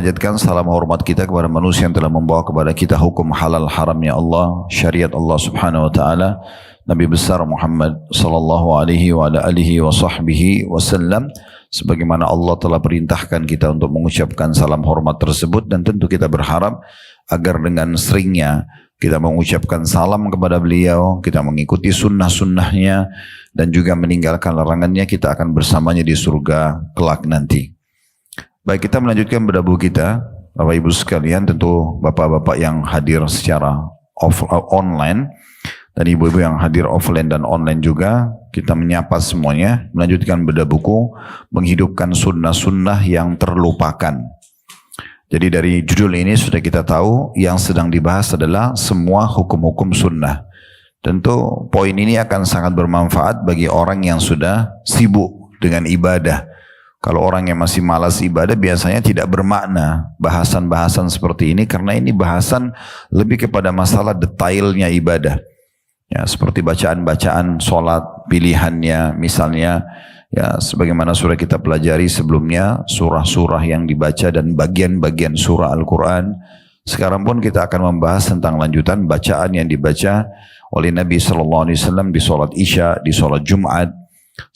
Panjatkan salam hormat kita kepada manusia yang telah membawa kepada kita hukum halal haramnya Allah, syariat Allah Subhanahu wa taala, Nabi besar Muhammad sallallahu alaihi wa ala alihi wa sahbihi wasallam, sebagaimana Allah telah perintahkan kita untuk mengucapkan salam hormat tersebut, dan tentu kita berharap agar dengan seringnya kita mengucapkan salam kepada beliau, kita mengikuti sunnah-sunnahnya dan juga meninggalkan larangannya, kita akan bersamanya di surga kelak nanti. Baik, kita melanjutkan berdabu kita, Bapak Ibu sekalian, tentu Bapak-Bapak yang hadir secara online dan Ibu-Ibu yang hadir offline dan online juga, kita menyapa semuanya, melanjutkan berdabuku, menghidupkan sunnah-sunnah yang terlupakan. Jadi dari judul ini sudah kita tahu yang sedang dibahas adalah semua hukum-hukum sunnah. Tentu poin ini akan sangat bermanfaat bagi orang yang sudah sibuk dengan ibadah. Kalau orang yang masih malas ibadah biasanya tidak bermakna bahasan-bahasan seperti ini, karena ini bahasan lebih kepada masalah detailnya ibadah. Ya, seperti bacaan-bacaan sholat pilihannya misalnya, ya sebagaimana surah kita pelajari sebelumnya, surah-surah yang dibaca dan bagian-bagian surah Al-Quran. Sekarang pun kita akan membahas tentang lanjutan bacaan yang dibaca oleh Nabi SAW di sholat Isya, di sholat Jumat.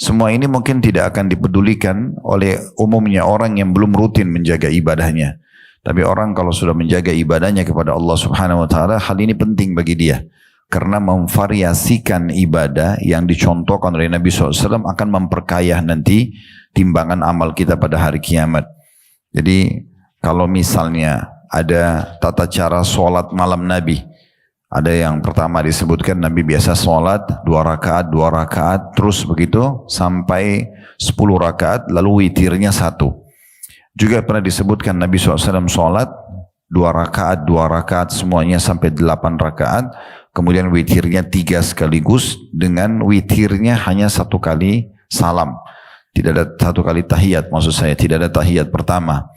Semua ini mungkin tidak akan dipedulikan oleh umumnya orang yang belum rutin menjaga ibadahnya. Tapi orang kalau sudah menjaga ibadahnya kepada Allah Subhanahu wa taala, hal ini penting bagi dia. Karena memvariasikan ibadah yang dicontohkan oleh Nabi SAW akan memperkaya nanti timbangan amal kita pada hari kiamat. Jadi kalau misalnya ada tata cara sholat malam Nabi, ada yang pertama disebutkan Nabi biasa sholat 2 rakaat, terus begitu sampai 10 rakaat, lalu witirnya 1. Juga pernah disebutkan Nabi SAW sholat 2 rakaat semuanya sampai 8 rakaat, kemudian witirnya 3 sekaligus, dengan witirnya hanya 1 kali salam. Tidak ada 1 kali tahiyat, maksud saya tidak ada tahiyat pertama.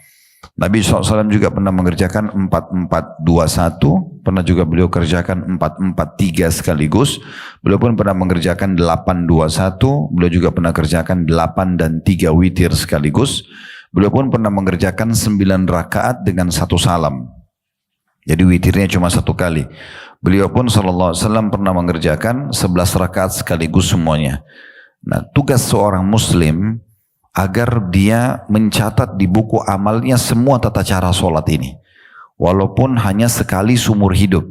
Nabi SAW juga pernah mengerjakan 4-4-2-1, pernah juga beliau kerjakan 4-4-3 sekaligus, beliau pun pernah mengerjakan 8-2-1, beliau juga pernah kerjakan 8 dan 3 witir sekaligus, beliau pun pernah mengerjakan 9 rakaat dengan 1 salam. Jadi witirnya cuma 1 kali. Beliau pun SAW pernah mengerjakan 11 rakaat sekaligus semuanya. Nah, tugas seorang muslim agar dia mencatat di buku amalnya semua tata cara sholat ini. Walaupun hanya sekali seumur hidup.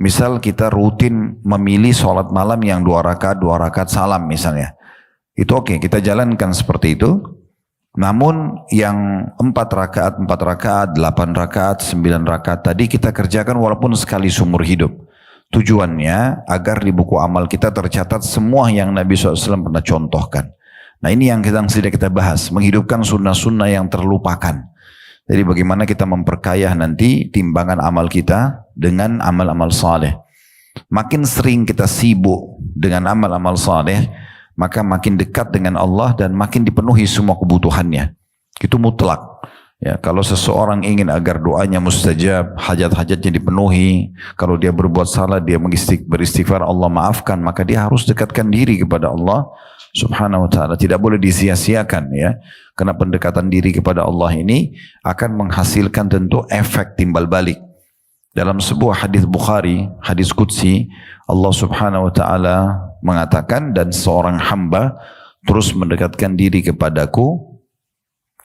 Misal kita rutin memilih sholat malam yang 2 rakaat salam misalnya. Itu oke, kita jalankan seperti itu. Namun yang 4 rakaat, 8 rakaat, 9 rakaat tadi kita kerjakan walaupun sekali seumur hidup. Tujuannya agar di buku amal kita tercatat semua yang Nabi SAW pernah contohkan. Nah, ini yang sedang kita bahas, menghidupkan sunnah-sunnah yang terlupakan. Jadi bagaimana kita memperkaya nanti timbangan amal kita dengan amal-amal saleh. Makin sering kita sibuk dengan amal-amal saleh, maka makin dekat dengan Allah dan makin dipenuhi semua kebutuhannya. Itu mutlak. Ya, kalau seseorang ingin agar doanya mustajab, hajat-hajatnya dipenuhi, kalau dia berbuat salah, dia beristighfar, Allah maafkan, maka dia harus dekatkan diri kepada Allah Subhanahu wa ta'ala. Tidak boleh disia-siakan, ya. Karena pendekatan diri kepada Allah ini akan menghasilkan tentu efek timbal balik. Dalam sebuah hadis Bukhari, hadis Qudsi, Allah Subhanahu wa ta'ala mengatakan, dan seorang hamba terus mendekatkan diri kepadaku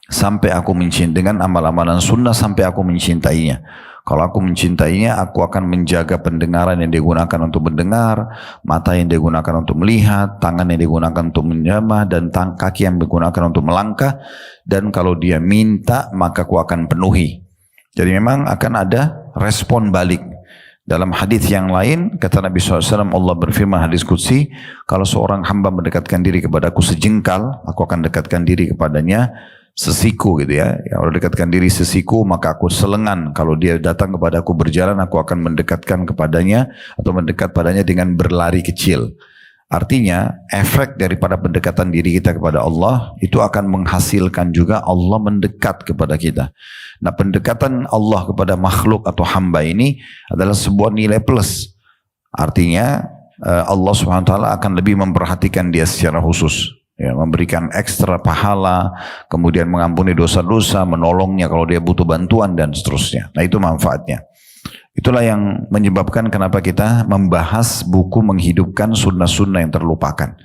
sampai aku mencintai, dengan amal-amalan sunnah sampai aku mencintainya. Kalau aku mencintainya, aku akan menjaga pendengaran yang digunakan untuk mendengar, mata yang digunakan untuk melihat, tangan yang digunakan untuk menjamah, dan kaki yang digunakan untuk melangkah. Dan kalau dia minta, maka aku akan penuhi. Jadi memang akan ada respon balik. Dalam hadis yang lain, kata Nabi SAW, Allah berfirman hadis Qudsi, kalau seorang hamba mendekatkan diri kepadaku sejengkal, aku akan dekatkan diri kepadanya sesiku, gitu ya. Kalau dekatkan diri sesiku, maka aku selengan. Kalau dia datang kepada aku berjalan, aku akan mendekatkan kepadanya atau mendekat padanya dengan berlari kecil. Artinya efek daripada pendekatan diri kita kepada Allah itu akan menghasilkan juga Allah mendekat kepada kita. Nah, pendekatan Allah kepada makhluk atau hamba ini adalah sebuah nilai plus. Artinya Allah SWT akan lebih memperhatikan dia secara khusus. ya, memberikan ekstra pahala, kemudian mengampuni dosa-dosa, menolongnya kalau dia butuh bantuan dan seterusnya. Nah itu manfaatnya. Itulah yang menyebabkan kenapa kita membahas buku menghidupkan sunnah-sunnah yang terlupakan.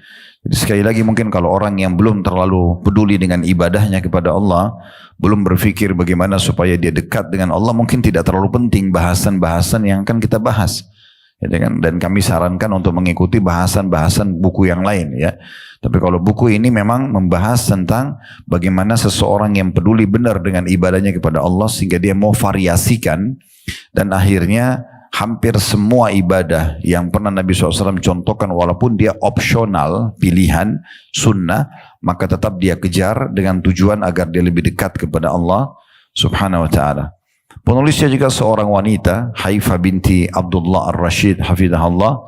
Jadi sekali lagi mungkin kalau orang yang belum terlalu peduli dengan ibadahnya kepada Allah, belum berpikir bagaimana supaya dia dekat dengan Allah, mungkin tidak terlalu penting bahasan-bahasan yang akan kita bahas. Dan kami sarankan untuk mengikuti bahasan-bahasan buku yang lain ya. Tapi kalau buku ini memang membahas tentang bagaimana seseorang yang peduli benar dengan ibadahnya kepada Allah sehingga dia mau variasikan, dan akhirnya hampir semua ibadah yang pernah Nabi SAW contohkan walaupun dia opsional, pilihan, sunnah, maka tetap dia kejar dengan tujuan agar dia lebih dekat kepada Allah subhanahu wa ta'ala. Penulisnya juga seorang wanita, Haifah binti Abdullah Ar-Rashid hafidhahullah,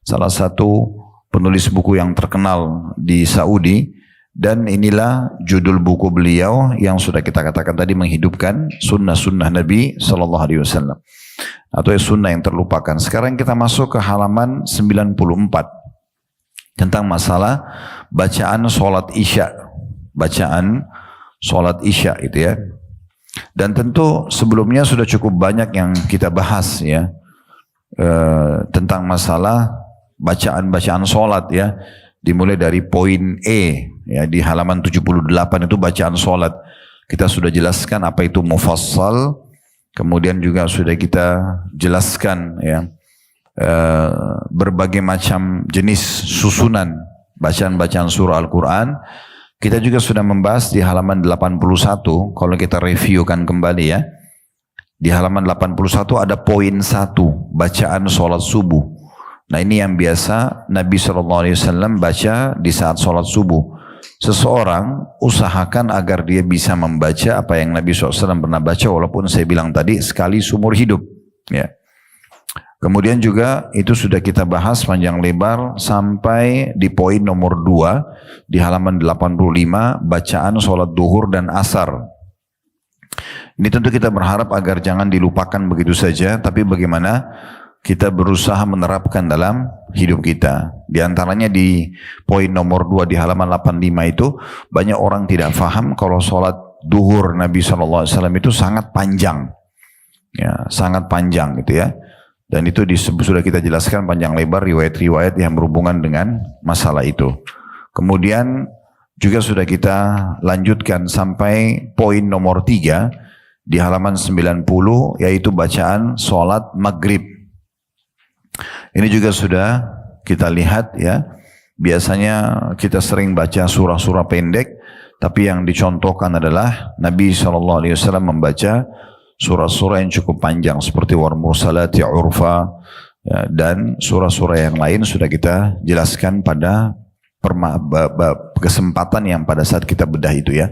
salah satu penulis buku yang terkenal di Saudi, dan inilah judul buku beliau yang sudah kita katakan tadi, menghidupkan sunnah-sunnah Nabi SAW atau sunnah yang terlupakan. Sekarang kita masuk ke halaman 94 tentang masalah bacaan sholat isya, bacaan sholat isya itu ya. Dan tentu sebelumnya sudah cukup banyak yang kita bahas ya, tentang masalah bacaan-bacaan sholat ya, dimulai dari poin E ya, di halaman 78 itu bacaan sholat. Kita sudah jelaskan apa itu mufassal, kemudian juga sudah kita jelaskan ya, berbagai macam jenis susunan bacaan-bacaan surah Al-Quran. Kita juga sudah membahas di halaman 81, kalau kita reviewkan kembali ya. Di halaman 81 ada poin 1, bacaan sholat subuh. Nah ini yang biasa Nabi SAW baca di saat sholat subuh. Seseorang usahakan agar dia bisa membaca apa yang Nabi SAW pernah baca, walaupun saya bilang tadi sekali seumur hidup ya. Kemudian juga itu sudah kita bahas panjang lebar sampai di poin nomor 2 di halaman 85, bacaan sholat duhur dan asar. Ini tentu kita berharap agar jangan dilupakan begitu saja, tapi bagaimana kita berusaha menerapkan dalam hidup kita. Di antaranya di poin nomor 2 di halaman 85 itu banyak orang tidak faham kalau sholat duhur Nabi SAW itu sangat panjang. Ya, sangat panjang gitu ya. Dan itu sudah kita jelaskan panjang lebar riwayat-riwayat yang berhubungan dengan masalah itu. Kemudian juga sudah kita lanjutkan sampai poin nomor 3 di halaman 90, yaitu bacaan sholat maghrib. Ini juga sudah kita lihat ya. Biasanya kita sering baca surah-surah pendek, tapi yang dicontohkan adalah Nabi SAW membaca surah-surah yang cukup panjang seperti Wal Mursalati Urfa ya, dan surah-surah yang lain sudah kita jelaskan pada kesempatan yang pada saat kita bedah itu ya.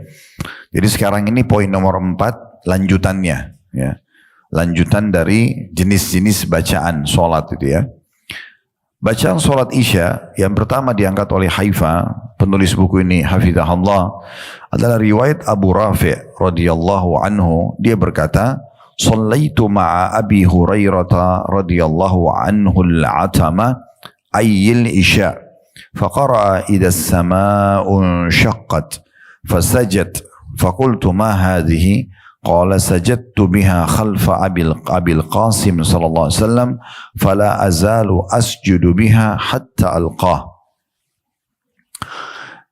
Jadi sekarang ini poin nomor 4 lanjutannya ya. Lanjutan dari jenis-jenis bacaan sholat itu ya. Bacaan sholat isya yang pertama diangkat oleh Haifah, penulis buku ini hafizahullah, adalah riwayat Abu Rafi' radhiyallahu anhu. Dia berkata, "Shallaitu ma'a Abi Hurairah radhiyallahu anhu al-'atama ayyil isya, faqara'a idha as-sama'u shaqqat, fasajad, faqultu ma hadhihi?" Qala sajadtu biha khalfa Abil Qasim sallallahu alaihi wasallam fala azalu asjudu biha hatta alqah.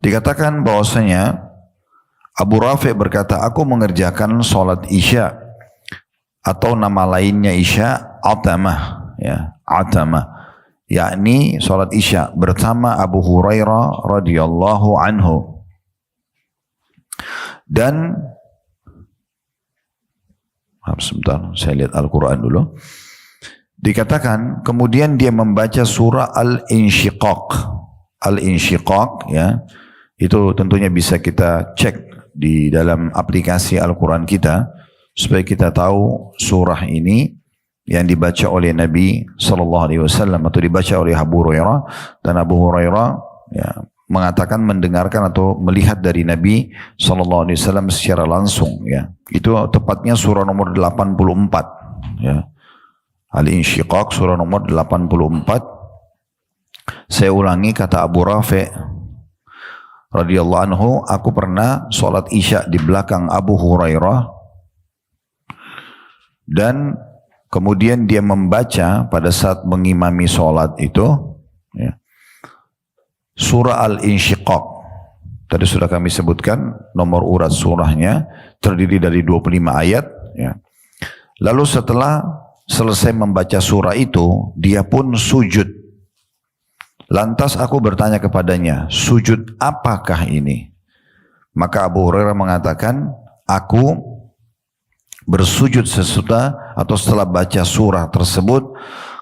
Dikatakan bahwasanya Abu Rafi' berkata, aku mengerjakan sholat isya atau nama lainnya isya atamah ya, atamah, yakni sholat isya bersama Abu Hurairah radhiyallahu anhu. Dan sebentar, saya lihat Al-Quran dulu. Dikatakan kemudian dia membaca surah Al-Insyiqaq. Al-Insyiqaq ya, itu tentunya bisa kita cek di dalam aplikasi Al-Quran kita supaya kita tahu surah ini yang dibaca oleh Nabi SAW atau dibaca oleh Abu Hurairah, dan Abu Hurairah ya, mengatakan mendengarkan atau melihat dari Nabi SAW secara langsung ya. Itu tepatnya surah nomor 84 ya. Al-Insyiqaq surah nomor 84. Saya ulangi kata Abu Rafi', radhiyallahu anhu, aku pernah sholat isya di belakang Abu Hurairah dan kemudian dia membaca pada saat mengimami sholat itu ya, surah Al-Insyiqaq. Tadi sudah kami sebutkan nomor urat surahnya, terdiri dari 25 ayat ya. Lalu setelah selesai membaca surah itu, dia pun sujud. Lantas aku bertanya kepadanya, sujud apakah ini? Maka Abu Hurairah mengatakan, aku bersujud sesudah atau setelah baca surah tersebut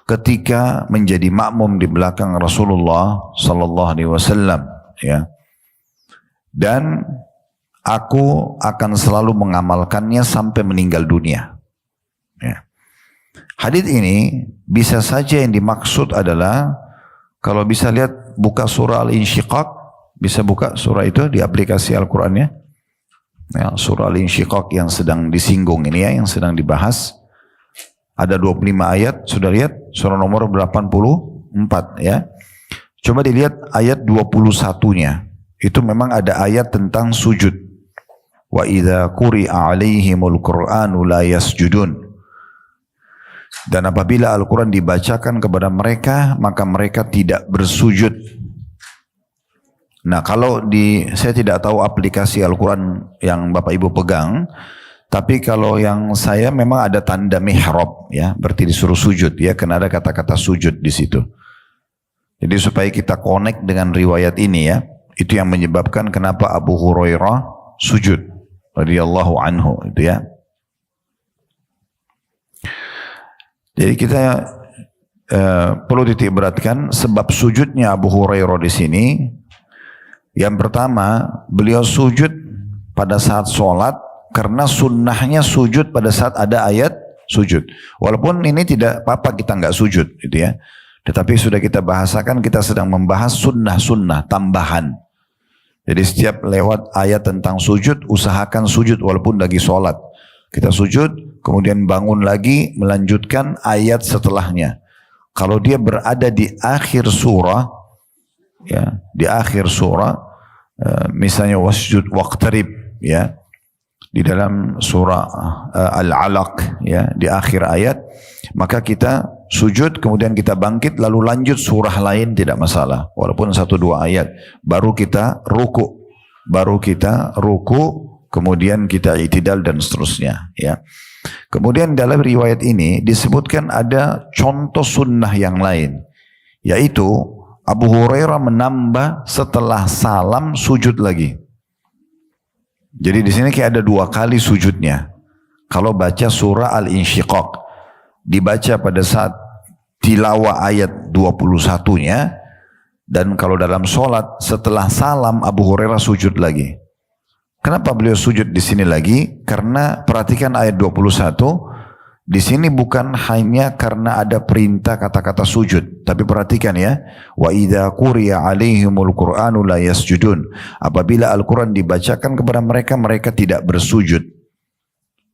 ketika menjadi makmum di belakang Rasulullah sallallahu alaihi wasallam ya. Dan aku akan selalu mengamalkannya sampai meninggal dunia. Ya. Hadis ini bisa saja yang dimaksud adalah, kalau bisa lihat buka surah Al-Insyiqaq, bisa buka surah itu di aplikasi Al-Qur'annya. Ya, surah Al-Insyiqaq yang sedang disinggung ini ya, yang sedang dibahas. Ada 25 ayat, sudah lihat surah nomor 84 ya. Coba dilihat ayat 21-nya. Itu memang ada ayat tentang sujud. Wa idza quri'a 'alaihimul Qur'anu la yasjudun. Dan apabila Al-Quran dibacakan kepada mereka, maka mereka tidak bersujud. Nah, kalau saya tidak tahu aplikasi Al-Quran yang Bapak Ibu pegang, tapi kalau yang saya memang ada tanda mihrab, ya, berarti disuruh sujud, ya, karena ada kata-kata sujud di situ. Jadi supaya kita connect dengan riwayat ini, ya, itu yang menyebabkan kenapa Abu Hurairah sujud, radhiyallahu anhu, itu ya. Jadi kita perlu titik beratkan sebab sujudnya Abu Hurairah di sini. Yang pertama, beliau sujud pada saat sholat karena sunnahnya sujud pada saat ada ayat sujud. Walaupun ini tidak apa-apa kita nggak sujud, gitu ya. Tetapi sudah kita bahasakan, kita sedang membahas sunnah-sunnah tambahan. Jadi setiap lewat ayat tentang sujud, usahakan sujud walaupun lagi sholat. Kita sujud, kemudian bangun lagi, melanjutkan ayat setelahnya. Kalau dia berada di akhir surah, ya, di akhir surah, misalnya wasjud waqtarib, ya, di dalam surah Al-Alaq, ya, di akhir ayat, maka kita sujud, kemudian kita bangkit, lalu lanjut surah lain, tidak masalah, walaupun 1-2 ayat, baru kita ruku, kemudian kita i'tidal dan seterusnya, ya. Kemudian dalam riwayat ini disebutkan ada contoh sunnah yang lain, yaitu Abu Hurairah menambah setelah salam sujud lagi. Jadi di sini kayak ada 2 kali sujudnya. Kalau baca surah Al-Insyiqaq, dibaca pada saat tilawah ayat 21-nya, dan kalau dalam sholat setelah salam Abu Hurairah sujud lagi. Kenapa beliau sujud di sini lagi? Karena perhatikan ayat 21, di sini bukan hanya karena ada perintah kata-kata sujud, tapi perhatikan ya, wa idza quriya 'alaihimul Qur'anu la yasjudun. Apabila Al-Qur'an dibacakan kepada mereka, mereka tidak bersujud.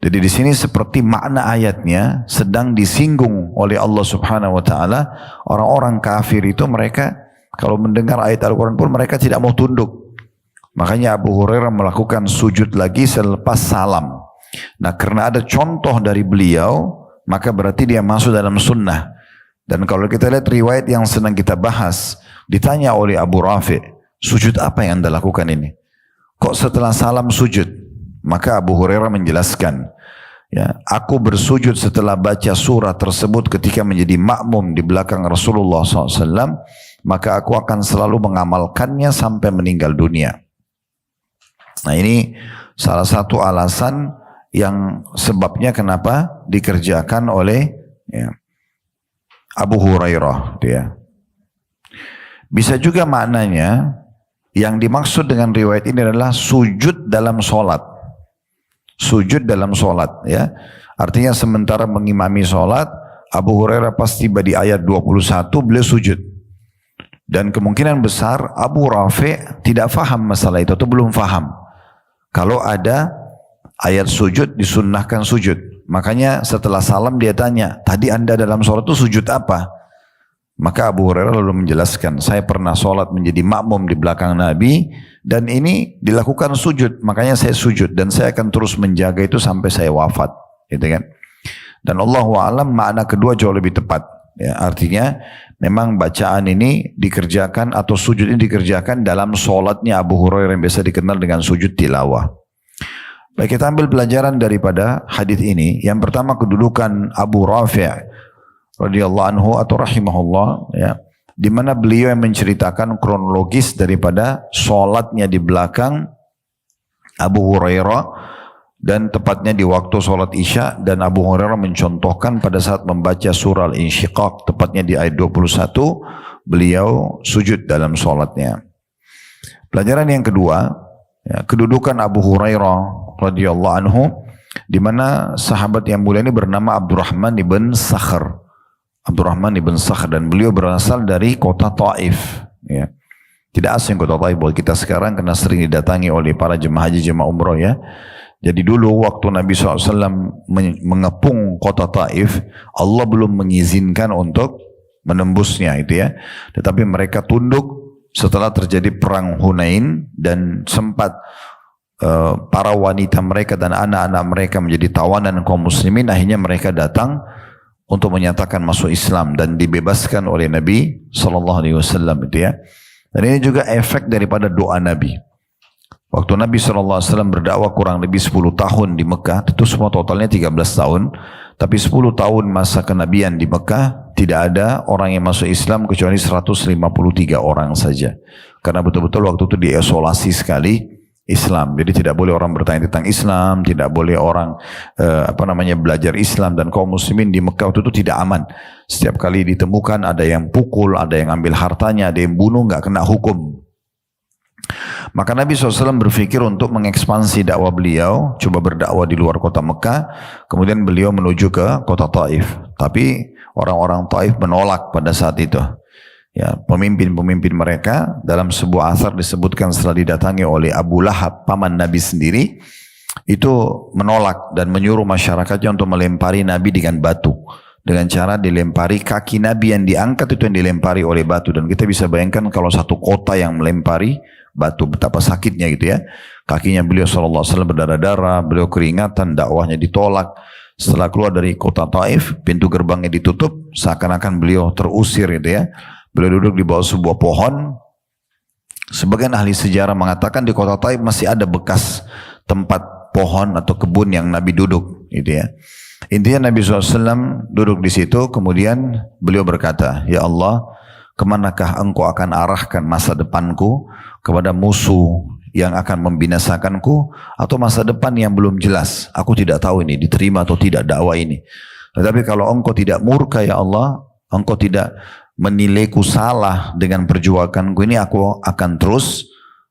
Jadi di sini seperti makna ayatnya sedang disinggung oleh Allah Subhanahu wa taala, orang-orang kafir itu mereka kalau mendengar ayat Al-Qur'an pun mereka tidak mau tunduk. Makanya Abu Hurairah melakukan sujud lagi selepas salam. Nah, karena ada contoh dari beliau, maka berarti dia masuk dalam sunnah. Dan kalau kita lihat riwayat yang sedang kita bahas, ditanya oleh Abu Rafi, sujud apa yang Anda lakukan ini? Kok setelah salam sujud? Maka Abu Hurairah menjelaskan, ya, aku bersujud setelah baca surah tersebut ketika menjadi makmum di belakang Rasulullah SAW, maka aku akan selalu mengamalkannya sampai meninggal dunia. Nah, ini salah satu alasan yang sebabnya kenapa dikerjakan oleh, ya, Abu Hurairah, ya. Bisa juga maknanya yang dimaksud dengan riwayat ini adalah sujud dalam sholat. Sujud dalam sholat, ya. Artinya sementara mengimami sholat, Abu Hurairah pas tiba di ayat 21 beliau sujud. Dan kemungkinan besar Abu Rafi tidak faham masalah itu atau belum faham. Kalau ada ayat sujud, disunnahkan sujud. Makanya setelah salam dia tanya, tadi Anda dalam sholat itu sujud apa? Maka Abu Hurairah lalu menjelaskan, saya pernah sholat menjadi makmum di belakang Nabi dan ini dilakukan sujud, makanya saya sujud dan saya akan terus menjaga itu sampai saya wafat, gitu kan? Dan Allahu a'lam makna kedua jauh lebih tepat. Ya, artinya memang bacaan ini dikerjakan atau sujud ini dikerjakan dalam sholatnya Abu Hurairah yang biasa dikenal dengan sujud tilawah. Baik, kita ambil pelajaran daripada hadis ini. Yang pertama, kedudukan Abu Rafi' radhiyallahu anhu atau rahimahullah, ya, di mana beliau yang menceritakan kronologis daripada sholatnya di belakang Abu Hurairah dan tepatnya di waktu sholat Isya, dan Abu Hurairah mencontohkan pada saat membaca surah Al-Insyiqaq tepatnya di ayat 21 beliau sujud dalam sholatnya. Pelajaran yang kedua, ya, kedudukan Abu Hurairah radhiyallahu anhu, di mana sahabat yang mulia ini bernama Abdurrahman ibn Sakhr. Abdurrahman ibn Sakhr, dan beliau berasal dari kota Taif. Ya. Tidak asing kota Taif buat kita sekarang karena sering didatangi oleh para jemaah haji, jemaah umroh, ya. Jadi dulu waktu Nabi SAW mengepung kota Taif, Allah belum mengizinkan untuk menembusnya itu, ya. Tetapi mereka tunduk setelah terjadi perang Hunain dan sempat para wanita mereka dan anak-anak mereka menjadi tawanan kaum muslimin. Akhirnya mereka datang untuk menyatakan masuk Islam dan dibebaskan oleh Nabi SAW, itu, ya. Dan ini juga efek daripada doa Nabi. Waktu Nabi SAW berdakwah kurang lebih 10 tahun di Mekah, itu semua totalnya 13 tahun, tapi 10 tahun masa kenabian di Mekah tidak ada orang yang masuk Islam kecuali 153 orang saja. Karena betul-betul waktu itu diisolasi sekali Islam. Jadi tidak boleh orang bertanya tentang Islam, tidak boleh orang belajar Islam, dan kaum muslimin di Mekah itu tidak aman. Setiap kali ditemukan ada yang pukul, ada yang ambil hartanya, ada yang bunuh, nggak kena hukum. Maka Nabi SAW berpikir untuk mengekspansi dakwah beliau, coba berdakwah di luar kota Mekah, kemudian beliau menuju ke kota Taif. Tapi orang-orang Taif menolak pada saat itu. Ya, pemimpin-pemimpin mereka dalam sebuah asar disebutkan setelah didatangi oleh Abu Lahab, paman Nabi sendiri, itu menolak dan menyuruh masyarakatnya untuk melempari Nabi dengan batu. Dengan cara dilempari kaki Nabi yang diangkat itu yang dilempari oleh batu. Dan kita bisa bayangkan kalau satu kota yang melempari batu, betapa sakitnya gitu, ya. Kakinya beliau SAW berdarah-darah, beliau keringatan, dakwahnya ditolak. Setelah keluar dari kota Taif, pintu gerbangnya ditutup, seakan-akan beliau terusir gitu, ya. Beliau duduk di bawah sebuah pohon. Sebagian ahli sejarah mengatakan di kota Taif masih ada bekas tempat pohon atau kebun yang Nabi duduk, gitu, ya. Intinya Nabi SAW duduk di situ, kemudian beliau berkata, "Ya Allah, kemanakah engkau akan arahkan masa depanku, kepada musuh yang akan membinasakanku, atau masa depan yang belum jelas? Aku tidak tahu ini diterima atau tidak dakwah ini. Tetapi kalau engkau tidak murka, ya Allah, engkau tidak menilaiku salah dengan perjuanganku ini, aku akan terus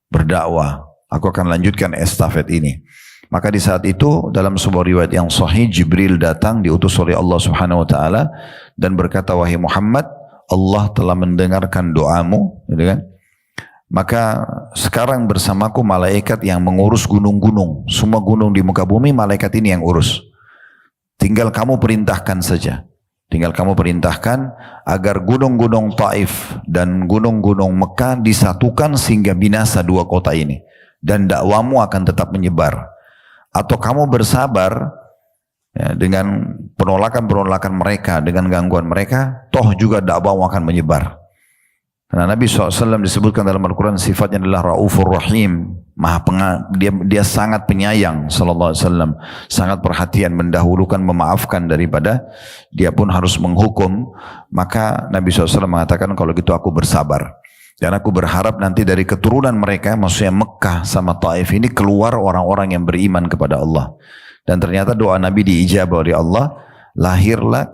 berdakwah. Aku akan lanjutkan estafet ini." Maka di saat itu dalam sebuah riwayat yang sahih, Jibril datang diutus oleh Allah Subhanahu wa taala dan berkata, "Wahai Muhammad, Allah telah mendengarkan doamu," gitu kan? "Maka sekarang bersamaku malaikat yang mengurus gunung-gunung. Semua gunung di muka bumi malaikat ini yang urus. Tinggal kamu perintahkan saja. Tinggal kamu perintahkan agar gunung-gunung Taif dan gunung-gunung Mekah disatukan sehingga binasa dua kota ini. Dan dakwamu akan tetap menyebar. Atau kamu bersabar, ya, dengan penolakan-penolakan mereka, dengan gangguan mereka, toh juga dakwamu akan menyebar." Karena Nabi SAW disebutkan dalam Al-Quran sifatnya adalah Raufur Rahim, dia sangat penyayang SAW, sangat perhatian, mendahulukan, memaafkan daripada dia pun harus menghukum. Maka Nabi SAW mengatakan, "Kalau gitu aku bersabar. Dan aku berharap nanti dari keturunan mereka, maksudnya Mekah sama Taif ini, keluar orang-orang yang beriman kepada Allah." Dan ternyata doa Nabi diijabah oleh Allah.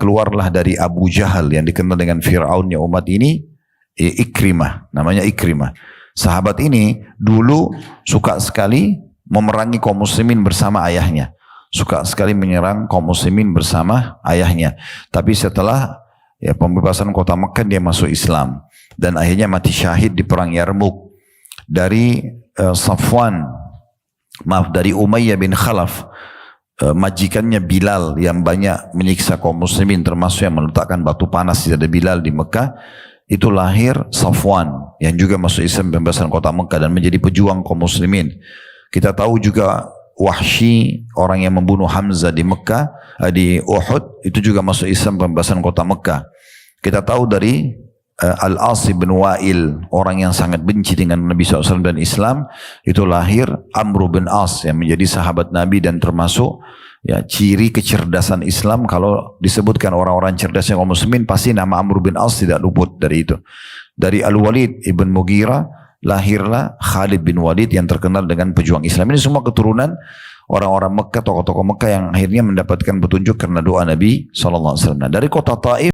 Keluarlah dari Abu Jahal yang dikenal dengan Fir'aunnya umat ini, Ikrimah, namanya Ikrimah. Sahabat ini dulu suka sekali memerangi kaum muslimin bersama ayahnya. Suka sekali menyerang kaum muslimin bersama ayahnya. Tapi setelah pembebasan kota Mekah, dia masuk Islam. Dan akhirnya mati syahid di perang Yarmuk. Dari dari Umayyah bin Khalaf, majikannya Bilal yang banyak menyiksa kaum muslimin, termasuk yang meletakkan batu panas di dada Bilal di Mekah, itu lahir Safwan yang juga masuk Islam pembebasan kota Mekah dan menjadi pejuang kaum muslimin. Kita tahu juga Wahsy, orang yang membunuh Hamzah di Mekah, di Uhud, itu juga masuk Islam pembebasan kota Mekah. Kita tahu dari Al-As bin Wa'il, orang yang sangat benci dengan Nabi SAW dan Islam, itu lahir Amr bin As yang menjadi sahabat Nabi dan termasuk ya ciri kecerdasan Islam. Kalau disebutkan orang-orang cerdasnya kaum muslimin, pasti nama Amr bin As tidak luput dari itu. Dari Al-Walid ibn Mughirah lahirlah Khalid bin Walid yang terkenal dengan pejuang Islam. Ini semua keturunan orang-orang Mekah, tokoh-tokoh Mekah yang akhirnya mendapatkan petunjuk karena doa Nabi SAW. Nah, dari kota Taif